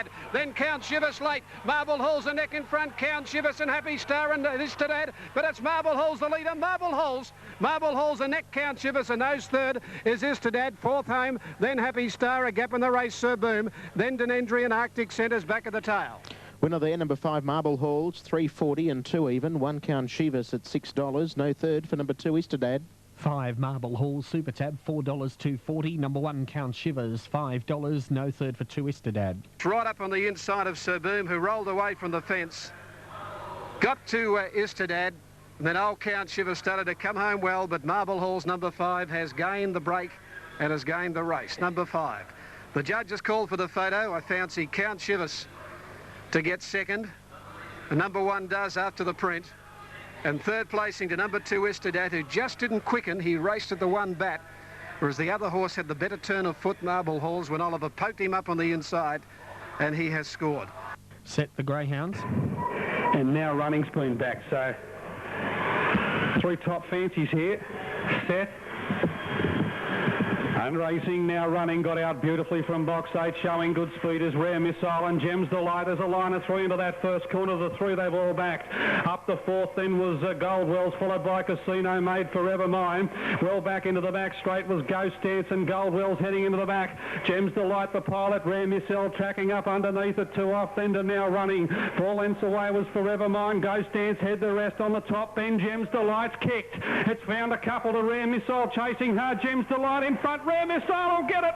Istedad. Then Count Shivers late. Marble Hall's the neck in front. Count Shivers and Happy Star and Istedad. But it's Marble Hall's the leader. Marble Hall's the neck. Count Shivers, and those third is Istedad. Fourth home. Then Happy Star. A gap in the race, Sir Boom. Then Denendri and Arctic Centres back at the tail. Winner there, number 5, Marble Halls, 3.40 and 2 even. 1 Count Shivers at $6. No third for number 2, Istedad. 5 Marble Hall Super Tab, $4 2.40. Number 1 Count Shivers, $5. No third for 2 Istedad. Right up on the inside of Sir Boom, who rolled away from the fence. Got to Istedad. And then old Count Shivers started to come home well, but Marble Hall's number 5 has gained the break and has gained the race. Number 5. The judge has called for the photo. I fancy Count Shivers to get second. The number 1 does after the print. And third placing to number 2, Istedad, who just didn't quicken. He raced at the 1 bat, whereas the other horse had the better turn of foot, Marble Halls, when Oliver poked him up on the inside, and he has scored. Set the greyhounds. And now running's been back, so 3 top fancies here. Set. And racing, now running, got out beautifully from box 8, showing good speed is Rare Missile and Gems Delight. As a line of 3 into that first corner. The 3, they've all backed. Up the 4th then was Goldwells, followed by Casino Made Forever Mine. Well back into the back straight was Ghost Dance and Goldwells heading into the back. Gems Delight, the pilot, Rare Missile tracking up underneath it, 2 off then to now running. 4 lengths away was Forever Mine. Ghost Dance head the rest on the top. Then Gems Delight's kicked. It's found a couple to Rare Missile chasing hard. Gems Delight in front. Rare Missile will get it.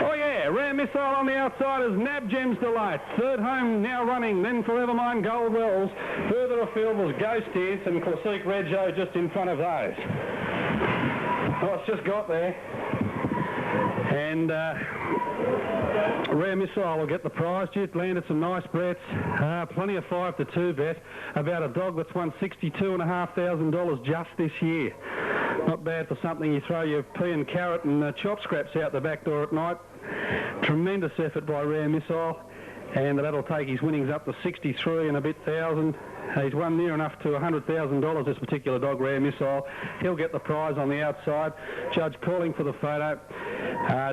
Oh yeah, Rare Missile on the outside is Nab Gems Delight. Third home now running, then Forever Mine Goldwells. Further afield was Ghost Dance and Classique Reggio just in front of those. Oh, it's just got there. And Rare Missile will get the prize. Just landed some nice bets. Plenty of 5 to 2 bet. About a dog that's won $62,500 just this year. Not bad for something you throw your pea and carrot and chop scraps out the back door at night. Tremendous effort by Rare Missile, and that'll take his winnings up to 63 and a bit thousand. He's won near enough to $100,000, this particular dog, Rare Missile. He'll get the prize on the outside. Judge calling for the photo.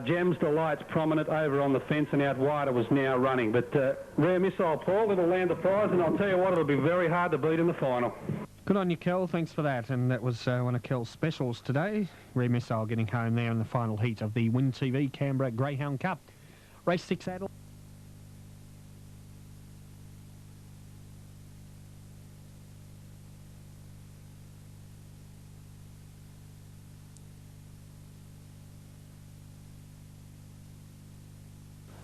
Gems Delight's prominent over on the fence, and out wider was now running. But Rare Missile, Paul, it'll land the prize, and I'll tell you what, it'll be very hard to beat in the final. Good on you, Kel. Thanks for that. And that was one of Kel's specials today. Rare Missile getting home there in the final heat of the Win TV Canberra Greyhound Cup. Race 6 Adelaide.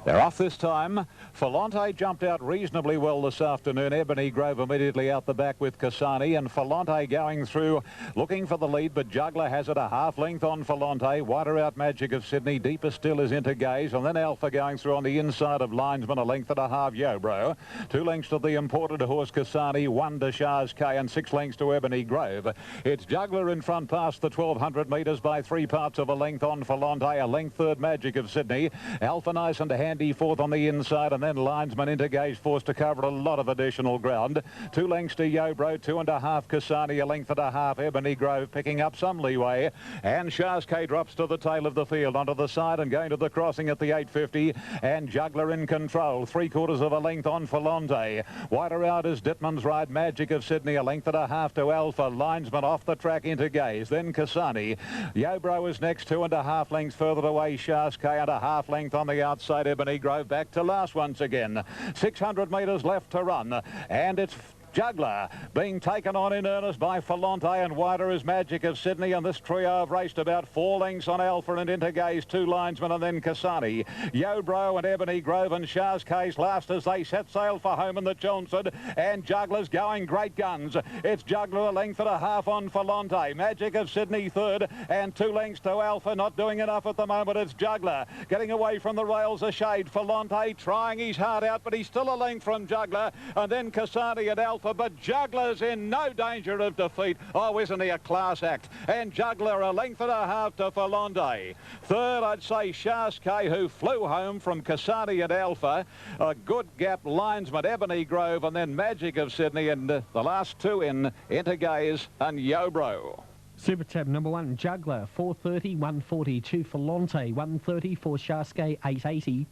They're off this time. Falante jumped out reasonably well this afternoon. Ebony Grove immediately out the back with Kasani, and Falante going through looking for the lead, but Juggler has it a half length on Falante. Wider out Magic of Sydney. Deeper still is Into Gaze, and then Alpha going through on the inside of Linesman, a length and a half Yobro. 2 lengths to the imported horse Kasani, 1 to Shah's K, and 6 lengths to Ebony Grove. It's Juggler in front past the 1,200 metres by 3 parts of a length on Falante. A length third Magic of Sydney. Alpha Nice and Handy fourth on the inside, and then Linesman Into Gaze forced to cover a lot of additional ground. 2 lengths to Yobro, 2.5 Kasani, a length and a half Ebony Grove picking up some leeway, and Shah's K drops to the tail of the field onto the side and going to the crossing at the 850, and Juggler in control, 3/4 of a length on Falante. Wider out is Dittman's Ride, Magic of Sydney, a length and a half to Alpha. Linesman off the track Into Gaze, then Kasani. Yobro is next, 2.5 lengths further away, Shah's K, and a half length on the outside Ebony Grove back to last once again. 600 metres left to run, and it's Juggler being taken on in earnest by Falante, and wider is Magic of Sydney, and this trio have raced about 4 lengths on Alpha and Into Gaze, 2 Linesmen, and then Kasani. Yobro and Ebony Grove and Shah's Case last as they set sail for home in the Chelmsford, and Juggler's going great guns. It's Juggler a length and a half on Falante. Magic of Sydney third, and 2 lengths to Alpha. Not doing enough at the moment. It's Juggler getting away from the rails a shade. Falante trying his heart out, but he's still a length from Juggler, and then Kasani and Alpha. But Juggler's in no danger of defeat. Oh, isn't he a class act? And Juggler a length and a half to Falante. Third, I'd say Shah's K, who flew home from Kasani and Alpha. A good gap Linesman, Ebony Grove, and then Magic of Sydney, and the last 2 in Into Gaze and Yobro. Super Tab number 1, Juggler, 4.30, 1.42 for Falante, 1.30 for Shaske, 8.80.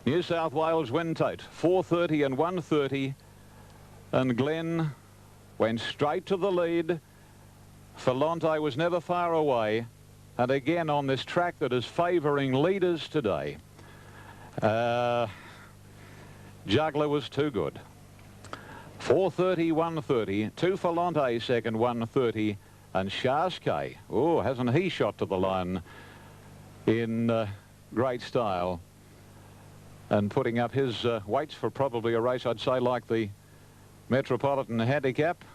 New South Wales Windtate, 4:30 and 1:30. And Glenn went straight to the lead. Falante was never far away. And again on this track that is favouring leaders today. Juggler was too good. 4:30, 1:30. 2 Falante second, 1:30. And Shaskay, oh, hasn't he shot to the line in great style and putting up his weights for probably a race, I'd say, like the Metropolitan Handicap,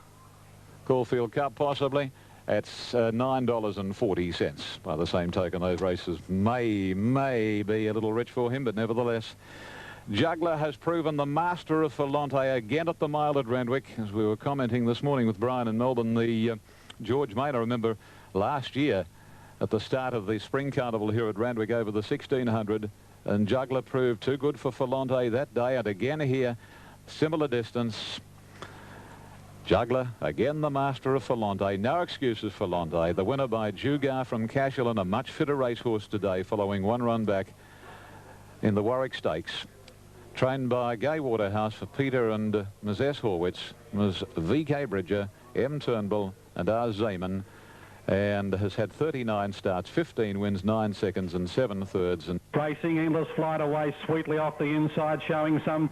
Caulfield Cup possibly. It's $9.40. By the same token, those races may be a little rich for him, but nevertheless, Juggler has proven the master of Falante again at the mile at Randwick. As we were commenting this morning with Brian in Melbourne, the George Main, I remember last year at the start of the Spring Carnival here at Randwick over the 1600, and Juggler proved too good for Falante that day, and again here, similar distance. Juggler, again the master of Falante. No excuses for Falante. The winner by Jugar from Cashelin, a much fitter racehorse today, following one run back in the Warwick Stakes. Trained by Gay Waterhouse for Peter and Ms. S. Horwitz, Ms. V.K. Bridger, M. Turnbull and R. Zeman, and has had 39 starts, 15 wins, 9 seconds and 7 thirds. And Racing Endless Flight away sweetly off the inside, showing some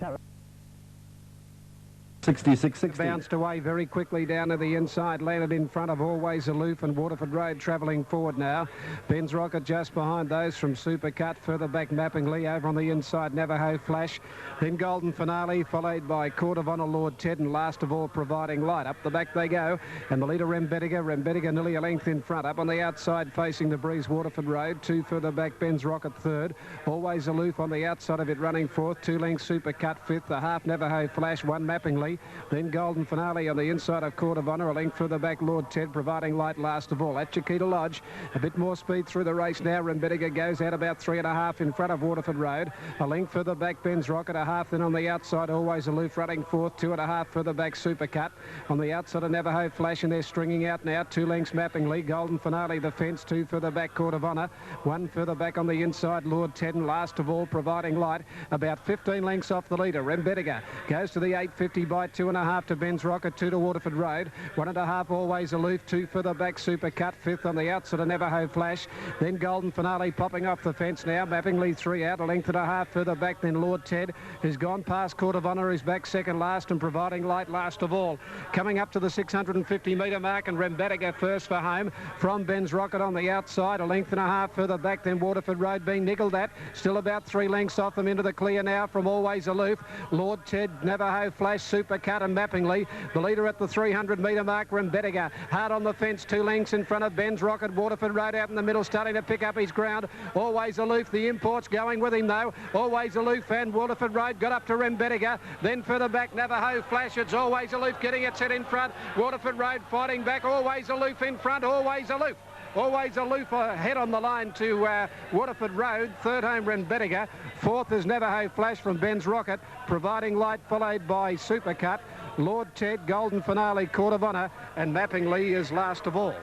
66-60. Bounced away very quickly down to the inside, landed in front of Always Aloof and Waterford Road travelling forward now. Ben's Rocket just behind those from Supercut, further back Mappingly, over on the inside Navajo Flash, then Golden Finale, followed by Court of Honour Lord Ted, and last of all Providing Light. Up the back they go, and the leader Rembetiga nearly a length in front. Up on the outside facing the breeze Waterford Road, 2 further back Ben's Rocket third, Always Aloof on the outside of it running fourth, 2 lengths Supercut fifth, a half Navajo Flash, 1 Mappingly. Then Golden Finale on the inside of Court of Honour, a length further back Lord Ted, Providing Light last of all. At Chiquita Lodge, a bit more speed through the race now. Rembetiga goes out about 3.5 in front of Waterford Road. A length further back Ben's Rocket, a half then on the outside Always Aloof running fourth, 2.5 further back Supercut. On the outside of Navajo Flash, and they're stringing out now. 2 lengths Mappingly, Golden Finale the fence, 2 further back Court of Honour, 1 further back on the inside Lord Ted, and last of all Providing Light, about 15 lengths off the leader. Rembetiga goes to the 850 by 2.5 to Ben's Rocket, 2 to Waterford Road, 1.5 Always Aloof, 2 further back Supercut, 5th on the outside of Navajo Flash, then Golden Finale popping off the fence now. Mappingly 3 out, a length and a half further back then Lord Ted, who's gone past Court of Honour, who's back second last, and Providing Light last of all. Coming up to the 650 metre mark, and Rembetiga first for home from Ben's Rocket on the outside, a length and a half further back then Waterford Road being niggled at, still about 3 lengths off them into the clear now from Always Aloof, Lord Ted, Navajo Flash, Supercut and Mappingly. The leader at the 300 metre mark, Rembetiga, hard on the fence, 2 lengths in front of Ben's Rocket. Waterford Road out in the middle, starting to pick up his ground. Always Aloof, the imports going with him though. Always Aloof and Waterford Road got up to Rembetiga. Then further back, Navajo Flash. It's Always Aloof getting its head in front. Waterford Road fighting back. Always Aloof in front. Always Aloof. Always Aloof ahead on the line to Waterford Road. Third home Rembetiga. Fourth is Navajo Flash from Ben's Rocket. Providing Light followed by Supercut. Lord Ted, Golden Finale, Court of Honour, and Mappingly is last of all.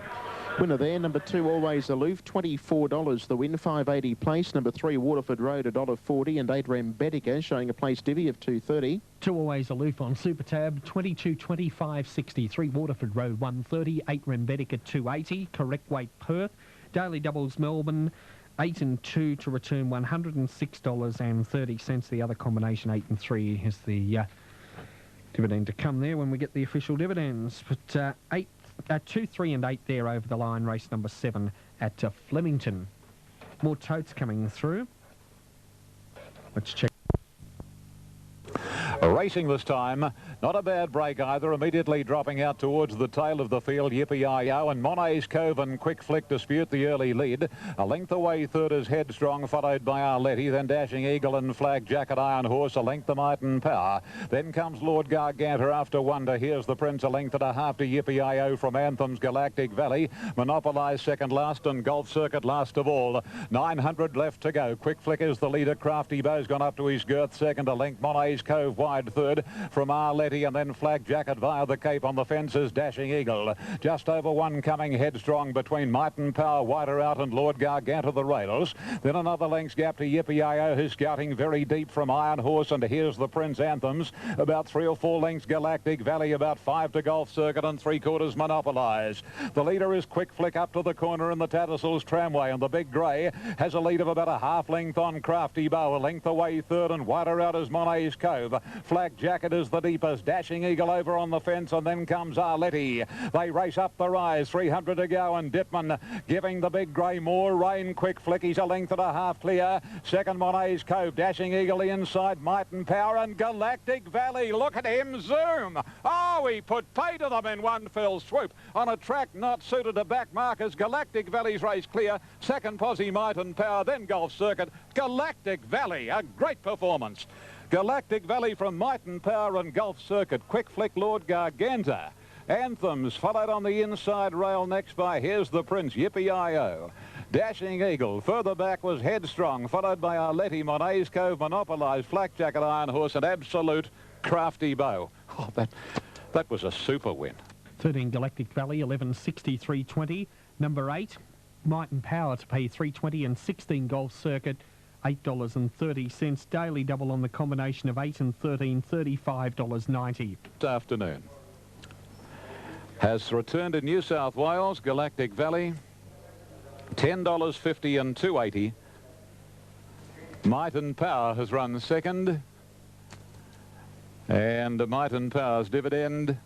Winner there, number 2, Always Aloof, $24 the win, 580 place. Number 3, Waterford Road, $1.40, and 8 Rembetiga, showing a place divvy of $2.30. 2 Always Aloof on Super Tab, 22.25.60. 3 Waterford Road, $1.30, 8 Rembetiga, $2.80. Correct weight Perth. Daily doubles Melbourne, 8 and 2 to return $106.30. The other combination, 8 and 3, is the dividend to come there when we get the official dividends. But 2, 3 and 8 there over the line, race number 7 at Flemington. More totes coming through. Let's check. Racing this time, not a bad break either, immediately dropping out towards the tail of the field. Yippee-yi-yo and Monet's Cove and Quick Flick dispute the early lead. A length away third is Headstrong, followed by Arletty, then Dashing Eagle and Flag Jacket Iron Horse, a length the Might and Power. Then comes Lord Garganter after Wonder. Here's the Prince, a length and a half to Yippee-yi-yo from Anthem's Galactic Valley. Monopolize second last, and Golf Circuit last of all. 900 left to go. Quick Flick is the leader. Crafty Bow's gone up to his girth second, a length Monet's Cove wide. wide third from Arletty, and then Flag Jacket via the Cape on the fences. Dashing Eagle just over one, coming headstrong between Might and Power, wider out, and Lord Garganta the rails. Then another length's gap to Yippee-Io, who's scouting very deep from Iron Horse, and here's the Prince Anthems. About 3 or 4 lengths Galactic Valley, about 5 to Golf Circuit, and 3/4 Monopolise. The leader is Quick Flick up to the corner in the Tattersalls Tramway, and the Big Grey has a lead of about a half length on Crafty Bow. A length away third, and wider out is Monet's Cove. Flag Jacket is the deepest. Dashing Eagle over on the fence, and then comes Arletty. They race up the rise, 300 to go, and Dittman giving the Big Grey more rain. Quick Flick, he's a length and a half clear. Second, Monet's Cove. Dashing Eagle the inside, Might and Power, and Galactic Valley. Look at him zoom. Oh, he put pay to them in one fell swoop on a track not suited to back markers. Galactic Valley's race clear. Second, Posse, Might and Power, then Golf Circuit. Galactic Valley, a great performance. Galactic Valley from Might and Power and Golf Circuit. Quick Flick, Lord Garganta. Anthems followed on the inside rail next by Here's the Prince, Yippee-Io. Dashing Eagle. Further back was Headstrong, followed by Arletty, Monet's Cove, Monopolise, Flag Jacket, Iron Horse, and Absolute Crafty Bow. Oh, that was a super win. 13 Galactic Valley, 11.63.20. Number 8, Might and Power to pay $3.20, and 16 Golf Circuit, $8.30. Daily double on the combination of 8 and 13, $35.90. This afternoon has returned in New South Wales. Galactic Valley, $10.50 and $2.80. Might and Power has run second, and Might and Power's dividend.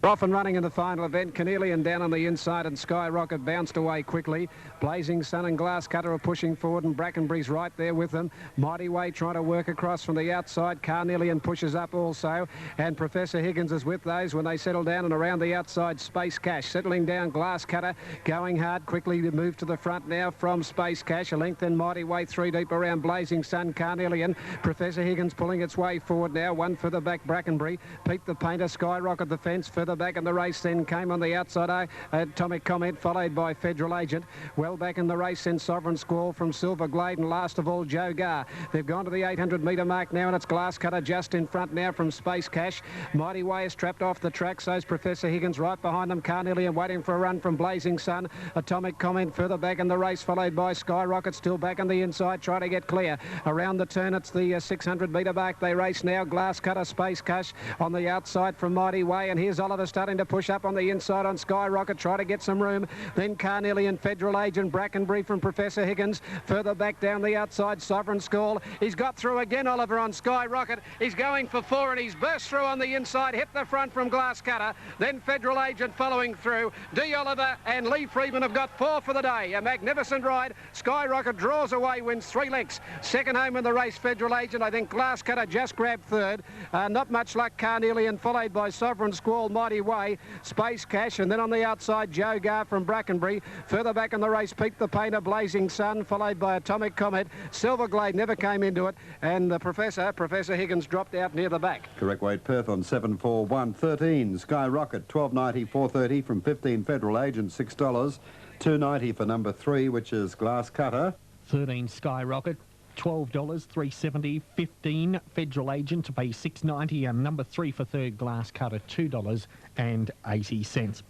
Off and running in the final event. Cornelian down on the inside, and Skyrocket bounced away quickly. Blazing Sun and Glass Cutter are pushing forward, and Brackenbury's right there with them. Mighty Way trying to work across from the outside. Carnelian pushes up also, and Professor Higgins is with those when they settle down, and around the outside Space Cash settling down. Glass Cutter going hard quickly to move to the front now from Space Cash. A length then Mighty Way, 3 deep around Blazing Sun. Carnelian, Professor Higgins pulling its way forward now. One further back Brackenbury. Pete the Painter, Skyrocket the fence. Further back in the race then came on the outside Atomic Comment, followed by Federal Agent. Well back in the race then Sovereign Squall from Silver Glade, and last of all Joe Gar. They've gone to the 800 metre mark now, and it's Glass Cutter just in front now from Space Cash. Mighty Way is trapped off the track, so's Professor Higgins right behind them. Carnelian waiting for a run from Blazing Sun. Atomic Comment further back in the race, followed by Skyrocket still back on the inside trying to get clear. Around the turn it's the 600 metre mark they race now. Glass Cutter, Space Cash on the outside from Mighty Way, and here's Oliver starting to push up on the inside on Skyrocket, try to get some room. Then Carnelian, Federal Agent, Brackenbury from Professor Higgins. Further back down the outside, Sovereign Squall. He's got through again, Oliver, on Skyrocket. He's going for 4, and he's burst through on the inside, hit the front from Glass Cutter. Then Federal Agent following through. D. Oliver and Lee Freeman have got 4 for the day. A magnificent ride. Skyrocket draws away, wins 3 lengths. Second home in the race, Federal Agent. I think Glass Cutter just grabbed third. Not much luck, Carnelian, followed by Sovereign Squall, Mighty Way, Space Cash, and then on the outside, Joe Gar from Brackenbury. Further back in the race, Pete the Painter, Blazing Sun, followed by Atomic Comet. Silver Glade never came into it, and the Professor Higgins dropped out near the back. Correct weight Perth on 7.41. 13 Skyrocket, 12.90, 4.30 from 15 Federal Agent, $6, 2.90 for number 3, which is Glass Cutter. 13 Skyrocket, $12, 3.70. 15 Federal Agent to pay $6.90, and number 3 for third, Glass Cutter, $2.80.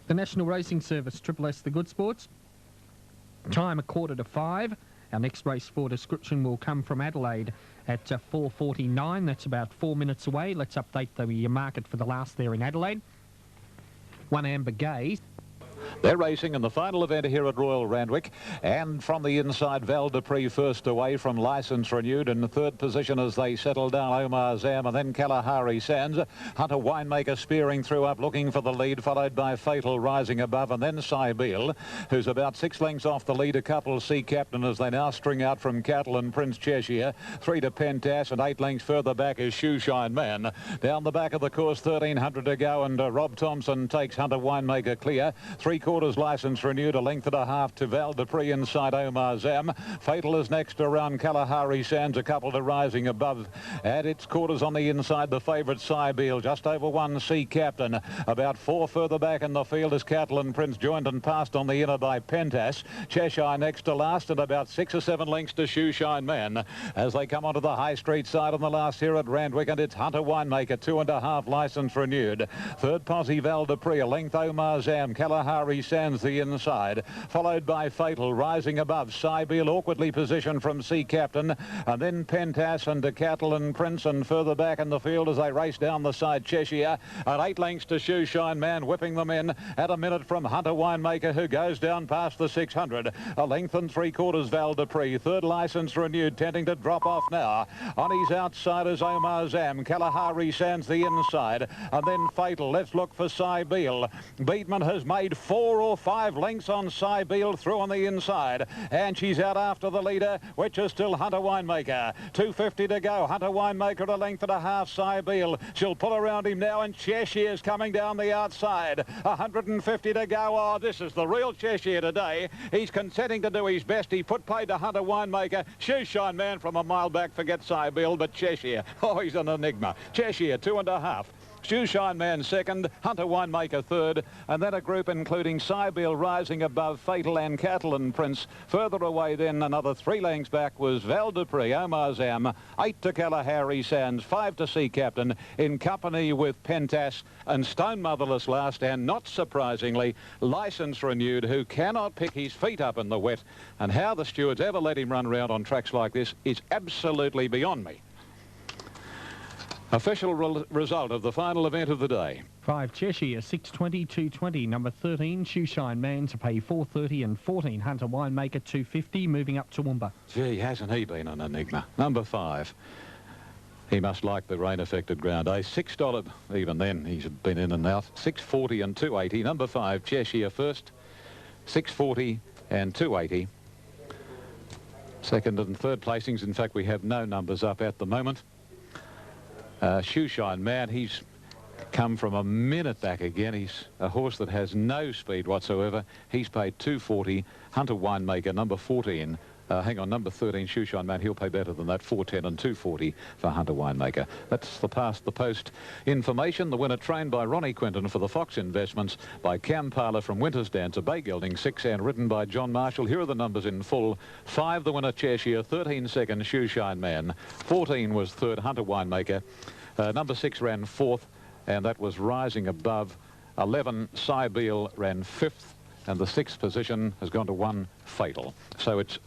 The National Racing Service, Triple S, the Good Sports. Time 4:45. Our next race for description will come from Adelaide at 4:49. That's about 4 minutes away. Let's update the market for the last there in Adelaide. 1 Amber Gaze. They're racing in the final event here at Royal Randwick, and from the inside, Val Dupree first away from Licence Renewed. In the third position as they settle down, Omar Zam, and then Kalahari Sands. Hunter Winemaker spearing through up, looking for the lead, followed by Fatal rising above, and then Sybil, who's about 6 lengths off the lead. A couple Sea Captain as they now string out from Cattle and Prince Cheshire. 3 to Pentas, and 8 lengths further back is Shoeshine Man. Down the back of the course, 1,300 to go, and Rob Thompson takes Hunter Winemaker clear. 3/4 3/4 license renewed, a length and a half to Val Dupree inside Omar Zam. Fatal is next around Kalahari Sands, a couple to rising above. At its quarters on the inside, the favourite Cybele, just over 1 Sea Captain. About 4 further back in the field is Catalan Prince, joined and passed on the inner by Pentas. Cheshire next to last, and about 6 or 7 lengths to Shoeshine Man. As they come onto the High Street side on the last here at Randwick, and it's Hunter Winemaker, 2.5 licence renewed. Third posse Val Dupree, a length Omar Zam. Kalahari Sands the inside, followed by Fatal, rising above. Cybele awkwardly positioned from Sea Captain, and then Pentas and Catalan Prince, and further back in the field as they race down the side Cheshire, at 8 lengths to Shoeshine Man, whipping them in at a minute from Hunter Winemaker, who goes down past the 600. A length and 3/4 Val Dupree, third licence renewed, tending to drop off now. On his outside is Omar Zam. Kalahari Sands the inside, and then Fatal. Let's look for Cybele. Beatman has made 4 or 5 lengths on Cybele through on the inside, and she's out after the leader, which is still Hunter Winemaker. 2:50 to go. Hunter Winemaker a length and a half. Cybele, she'll pull around him now, and Cheshire's coming down the outside. 150 to go. Oh, this is the real Cheshire today. He's consenting to do his best. He put paid to Hunter Winemaker. Shoeshine Man from a mile back, forget Cybele, but Cheshire, oh, he's an enigma. Cheshire 2.5. Shoeshine Man second, Hunter Winemaker third, and then a group including Cybele rising above Fatal and Catalan Prince. Further away then, another 3 lengths back, was Val Dupree, Omar Zam, 8 to Kalahari Sands, 5 to Sea Captain, in company with Pentas and Stone Motherless last, and not surprisingly, licence renewed, who cannot pick his feet up in the wet, and how the stewards ever let him run around on tracks like this is absolutely beyond me. Official result of the final event of the day. 5 Cheshire, 620, 220. Number 13, Shoeshine Man to pay 430, and 14, Hunter Winemaker, 250, moving up to Toowoomba. Gee, hasn't he been an enigma? Number 5. He must like the rain-affected ground, eh? $6, even then, he's been in and out. 640 and 280. Number 5, Cheshire first, 640 and 280. Second and third placings, in fact, we have no numbers up at the moment. Shoeshine Man, he's come from a minute back again. He's a horse that has no speed whatsoever. He's paid 240. Hunter Winemaker, number 14. Number 13, Shoeshine Man, he'll pay better than that, 410 and 240 for Hunter Winemaker. That's the past the post information. The winner trained by Ronnie Quinton for the Fox Investments, by Cam Parler from Wintersdale to Bay Gelding 6, and ridden by John Marshall. Here are the numbers in full. 5 the winner, Cheshire. 13 second, Shoeshine Man. 14 was third, Hunter Winemaker. Number 6 ran 4th, and that was rising above. 11, Cybele ran 5th, and the 6th position has gone to 1, Fatal. So it's